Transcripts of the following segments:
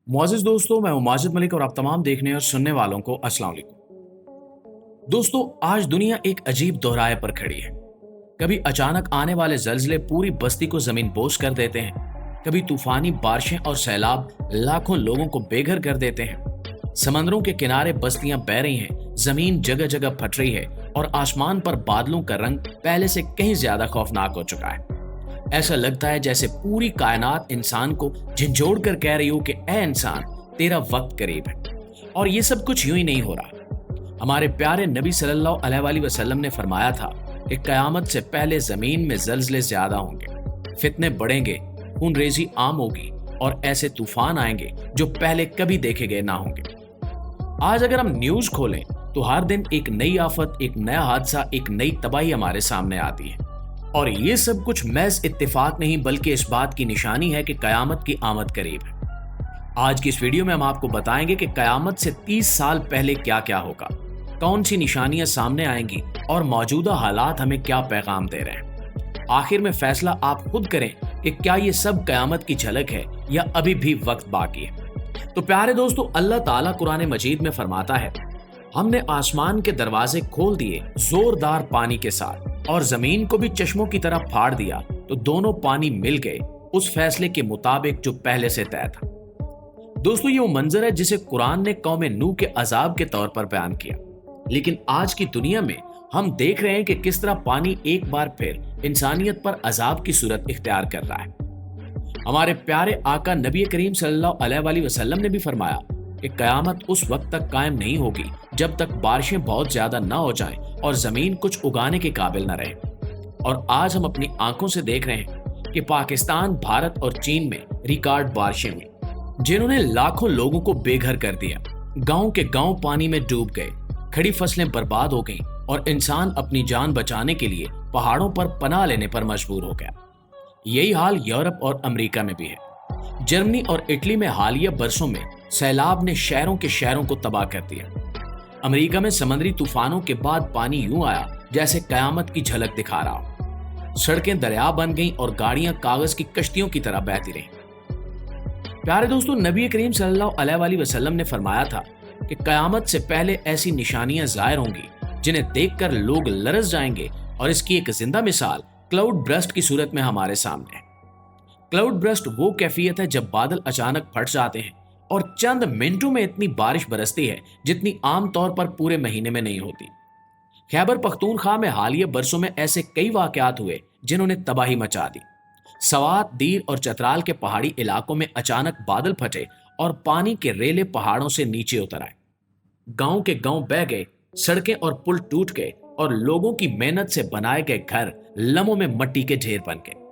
मुआज़िज़ दोस्तों, मैं हूं माजिद मलिक और आप तमाम देखने और सुनने वालों को अस्सलाम वालेकुम। दोस्तों, आज दुनिया एक अजीब दोहराए पर खड़ी है। कभी अचानक आने वाले ज़लज़ले पूरी बस्ती को ज़मीन बोझ कर देते हैं, कभी तूफानी बारिशें और सैलाब लाखों लोगों को बेघर कर देते हैं। समंदरों के किनारे बस्तियां बह रही हैं, ज़मीन जगह जगह फट रही है और आसमान पर बादलों का रंग पहले से कहीं ज्यादा खौफनाक हो चुका है। ऐसा लगता है जैसे पूरी कायनात इंसान को झंझोड़ कर कह रही हो कि ए इंसान, तेरा वक्त करीब है। और ये सब कुछ यूं ही नहीं हो रहा। हमारे प्यारे नबी सल्लल्लाहु अलैहि वसल्लम ने फरमाया था कि कयामत से पहले जमीन में जल्जले ज्यादा होंगे, फितने बढ़ेंगे, खूनरेजी आम होगी और ऐसे तूफान आएंगे जो पहले कभी देखे गए ना होंगे। आज अगर हम न्यूज खोलें तो हर दिन एक नई आफत, एक नया हादसा, एक नई तबाही हमारे सामने आती है। और ये सब कुछ महज इत्तेफाक नहीं बल्कि इस बात की निशानी है कि कयामत की आमद करीब है। आज की इस वीडियो में हम आपको बताएंगे कि कयामत से 30 साल पहले क्या क्या होगा, कौन सी निशानियां सामने आएंगी और मौजूदा हालात हमें क्या पैगाम दे रहे हैं। आखिर में फैसला आप खुद करें कि क्या ये सब कयामत की झलक है या अभी भी वक्त बाकी है। तो प्यारे दोस्तों, अल्लाह ताला कुरान मजीद में फरमाता है, हमने आसमान के दरवाजे खोल दिए जोरदार पानी के साथ और जमीन को भी चश्मों की तरह फाड़ दिया तो दोनों पानी मिल गए उस फैसले के मुताबिक जो पहले से तय था। दोस्तों, ये वो मंजर है जिसे कुरान ने कौम नूह के अजाब के तौर पर बयान किया। लेकिन आज की दुनिया में हम देख रहे हैं कि किस तरह पानी एक बार फिर इंसानियत पर अजाब की सूरत इख्तियार कर रहा है। हमारे प्यारे आका नबी करीम सल्लल्लाहु अलैहि वसल्लम ने भी फरमाया कि कयामत उस वक्त तक कायम नहीं होगी जब तक बारिशें बहुत ज्यादा ना हो जाएं और जमीन कुछ उगाने के काबिल न रहे। और आज हम अपनी आंखों से देख रहे हैं कि पाकिस्तान, भारत और चीन में रिकॉर्ड बारिशें हुई जिन्होंने लाखों लोगों को बेघर कर दिया। गांव के गांव पानी में डूब गए, खड़ी फसलें बर्बाद हो गईं और इंसान अपनी जान बचाने के लिए पहाड़ों पर पनाह लेने पर मजबूर हो गया। यही हाल यूरोप और अमेरिका में भी है। जर्मनी और इटली में हालिया बरसों में सैलाब ने शहरों के शहरों को तबाह कर दिया। अमेरिका में समुद्री तूफानों के बाद पानी यूं आया जैसे कयामत की झलक दिखा रहा हो। सड़कें दरिया बन गईं और गाड़ियां कागज की कश्तियों की तरह बहती रहीं। प्यारे दोस्तों, नबी करीम सल्लल्लाहु अलैहि वसल्लम ने फरमाया था कि कयामत से पहले ऐसी निशानियां जाहिर होंगी जिन्हें देखकर लोग लरज़ जाएंगे और इसकी एक जिंदा मिसाल क्लाउड बर्स्ट की सूरत में हमारे सामने है। क्लाउड बर्स्ट वो कैफियत है जब बादल अचानक फट जाते हैं और चंद मिनटों में इतनी बारिश बरसती है जितनी आम तौर पर पूरे महीने में नहीं होती। खैबर पख्तूनख्वा में हालिया बरसों में ऐसे कई वाकयात हुए जिन्होंने तबाही मचा दी। सवात, दीर और चतराल के पहाड़ी इलाकों में अचानक बादल फटे और पानी के रेले पहाड़ों से नीचे उतर आए। गांव के गांव बह गए, सड़कें और पुल टूट गए और लोगों की मेहनत से बनाए गए घर लम्हों में मट्टी के ढेर बन गए।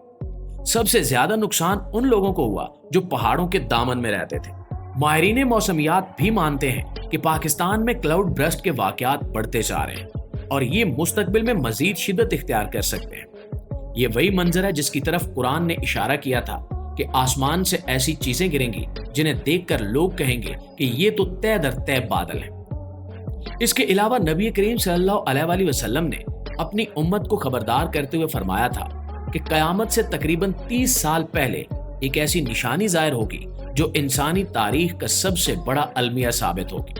सबसे ज्यादा नुकसान उन लोगों को हुआ जो पहाड़ों के दामन में रहते थे। माहिरीन मौसमियात भी मानते हैं कि पाकिस्तान में क्लाउड बर्स्ट के वाकयात बढ़ते जा रहे हैं और ये मुस्तकबिल में मजीद शिद्दत इख्तियार कर सकते हैं। ये वही मंजर है जिसकी तरफ कुरान ने इशारा किया था कि आसमान से ऐसी चीजें गिरेंगी जिन्हें देखकर लोग कहेंगे कि ये तो तय दर तय बादल हैं। इसके अलावा नबी करीम सल्लल्लाहु अलैहि वसल्लम ने अपनी उम्मत को खबरदार करते हुए फरमाया था कि कयामत से तकरीबन 30 साल पहले एक ऐसी निशानी जाहिर होगी जो इंसानी तारीख का सबसे बड़ा अलमिया साबित होगी,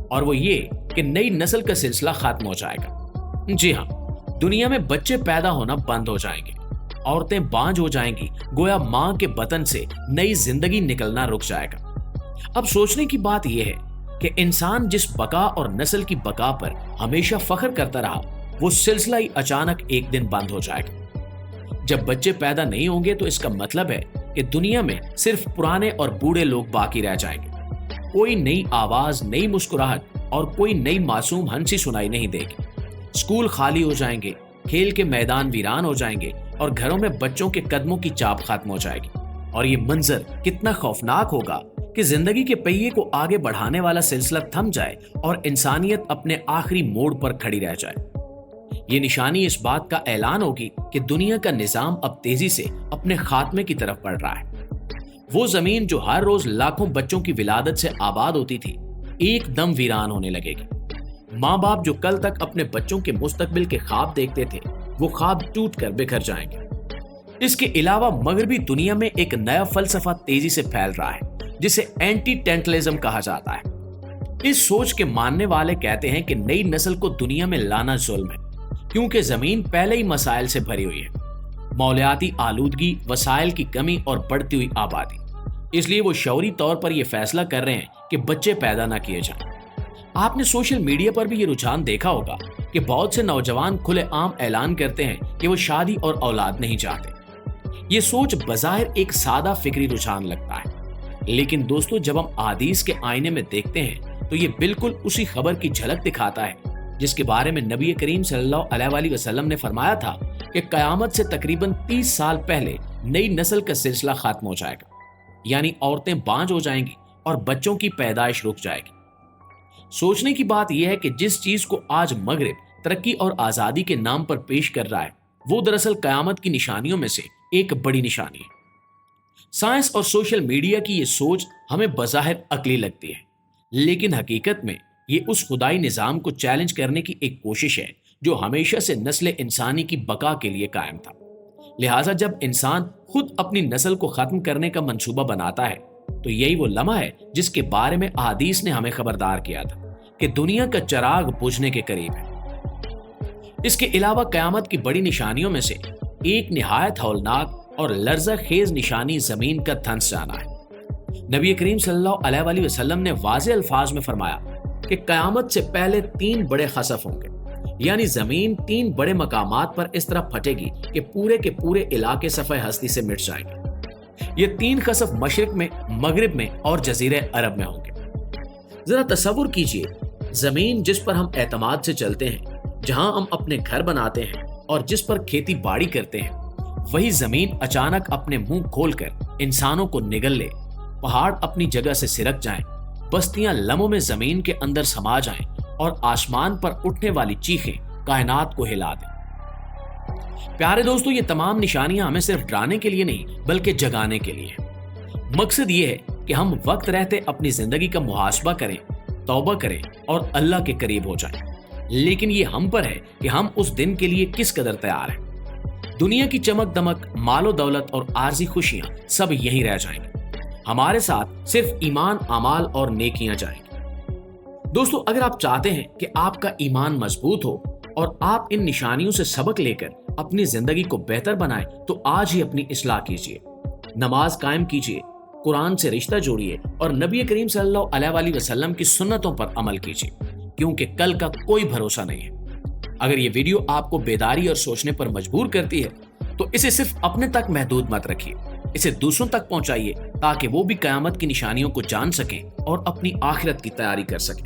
और वो ये कि नई नस्ल का सिलसिला खत्म हो जाएगा। जी हाँ, दुनिया में बच्चे पैदा होना बंद हो जाएंगे, औरतें बांझ हो जाएंगी, गोया मां के बतन से नई जिंदगी निकलना रुक जाएगा। अब सोचने की बात यह है कि इंसान जिस बका और नस्ल की बका पर हमेशा फख्र करता रहा, वो सिलसिला ही अचानक एक दिन बंद हो जाएगा। जब बच्चे पैदा नहीं होंगे तो इसका मतलब है कि दुनिया में सिर्फ पुराने और बूढ़े लोग बाकी रह जाएंगे। कोई नई आवाज, नई मुस्कुराहट और कोई नई मासूम हंसी सुनाई नहीं देगी। स्कूल खाली हो जाएंगे, खेल के मैदान वीरान हो जाएंगे और घरों में बच्चों के कदमों की चाप खत्म हो जाएगी। और ये मंजर कितना खौफनाक होगा कि जिंदगी के पहिए को आगे बढ़ाने वाला सिलसिला थम जाए और इंसानियत अपने आखिरी मोड़ पर खड़ी रह जाए। ये निशानी इस बात का ऐलान होगी कि दुनिया का निजाम अब तेजी से अपने खात्मे की तरफ बढ़ रहा है। वो जमीन जो हर रोज लाखों बच्चों की विलादत से आबाद होती थी, एकदम वीरान होने लगेगी। माँ बाप जो कल तक अपने बच्चों के मुस्तकबिल के ख्वाब देखते थे, वो ख्वाब टूट कर बिखर जाएंगे। इसके अलावा मगरबी दुनिया में एक नया फलसफा तेजी से फैल रहा है जिसे एंटी टेंटलिज्म कहा जाता है। इस सोच के मानने वाले कहते हैं कि नई नस्ल को दुनिया में लाना जुल्म है, क्योंकि जमीन पहले ही मसाइल से भरी हुई है, मौलियाती आलूदगी, वसाइल की कमी और बढ़ती हुई आबादी। इसलिए वो शौरी तौर पर यह फैसला कर रहे हैं कि बच्चे पैदा ना किए जाएं। आपने सोशल मीडिया पर भी ये रुझान देखा होगा कि बहुत से नौजवान खुलेआम ऐलान करते हैं कि वो शादी और औलाद नहीं चाहते। ये सोच बज़ाहिर एक सादा फिक्री रुझान लगता है, लेकिन दोस्तों जब हम हदीस के आईने में देखते हैं तो ये बिल्कुल उसी खबर की झलक दिखाता है जिसके बारे में नबी करीम सल्लल्लाहु अलैहि वसल्लम ने फरमाया था कि कयामत से तकरीबन 30 साल पहले नई नस्ल का सिलसिला खत्म हो जाएगा, यानी औरतें बांझ हो जाएंगी और बच्चों की पैदाइश रुक जाएगी। सोचने की बात यह है कि जिस चीज को आज मगरिब तरक्की और आजादी के नाम पर पेश कर रहा है वो दरअसल कयामत की निशानियों में से एक बड़ी निशानी है। साइंस और सोशल मीडिया की ये सोच हमें बज़ाहिर अक्ली लगती है, लेकिन हकीकत में ये उस खुदाई निज़ाम को चैलेंज करने की एक कोशिश है जो हमेशा से नस्ल इंसानी की बका के लिए कायम था। लिहाजा जब इंसान खुद अपनी नस्ल को खत्म करने का मंसूबा बनाता है तो यही वो लम्हा है जिसके बारे में अहादीस ने हमें खबरदार किया था कि दुनिया का चिराग बुझने के करीब है। इसके अलावा कयामत की बड़ी निशानियों में से एक निहायत हौलनाक और लर्जा खेज निशानी जमीन का धंस जाना है। नबी करीम सल्लल्लाहु अलैहि वसल्लम ने वाज़ेह अल्फाज में फरमाया कि कयामत से पहले 3 बड़े खसफ होंगे, यानी जमीन 3 बड़े मकामात पर इस तरह फटेगी कि पूरे के पूरे इलाके सफ़े हस्ती से मिट जाएंगे। ये 3 खसफ मशरिक में, मगरिब में और जजीरे अरब में होंगे। जरा तसव्वुर कीजिए, जमीन जिस पर हम एतमाद से चलते हैं, जहां हम अपने घर बनाते हैं और जिस पर खेती बाड़ी करते हैं, वही जमीन अचानक अपने मुंह खोलकर इंसानों को निगल ले, पहाड़ अपनी जगह से सिरक जाएं, बस्तियां लम्हों में जमीन के अंदर समा जाएं और आसमान पर उठने वाली चीखें कायनात को हिला दें। प्यारे दोस्तों, ये तमाम निशानियां हमें सिर्फ डराने के लिए नहीं बल्कि जगाने के लिए है। मकसद ये है कि हम वक्त रहते अपनी जिंदगी का मुहासबा करें, तौबा करें और अल्लाह के करीब हो जाएं। लेकिन ये हम पर है कि हम उस दिन के लिए किस कदर तैयार हैं। दुनिया की चमक दमक, मालो दौलत और आर्जी खुशियां सब यहीं रह जाएंगी। हमारे साथ सिर्फ ईमान, अमाल और नेकियां जाएंगी। दोस्तों, अगर आप चाहते हैं कि आपका ईमान मजबूत हो और आप इन निशानियों से सबक लेकर अपनी जिंदगी को बेहतर बनाएं, तो आज ही अपनी इस्लाह कीजिए, नमाज कायम कीजिए, कुरान से रिश्ता जोड़िए और नबी करीम सल्लल्लाहु अलैहि वसल्लम की सुन्नतों पर अमल कीजिए, क्योंकि कल का कोई भरोसा नहीं है। अगर ये वीडियो आपको बेदारी और सोचने पर मजबूर करती है तो इसे सिर्फ अपने तक महदूद मत रखिए, इसे दूसरों तक पहुंचाइए ताकि वो भी कयामत की निशानियों को जान सकें और अपनी आखिरत की तैयारी कर सकें।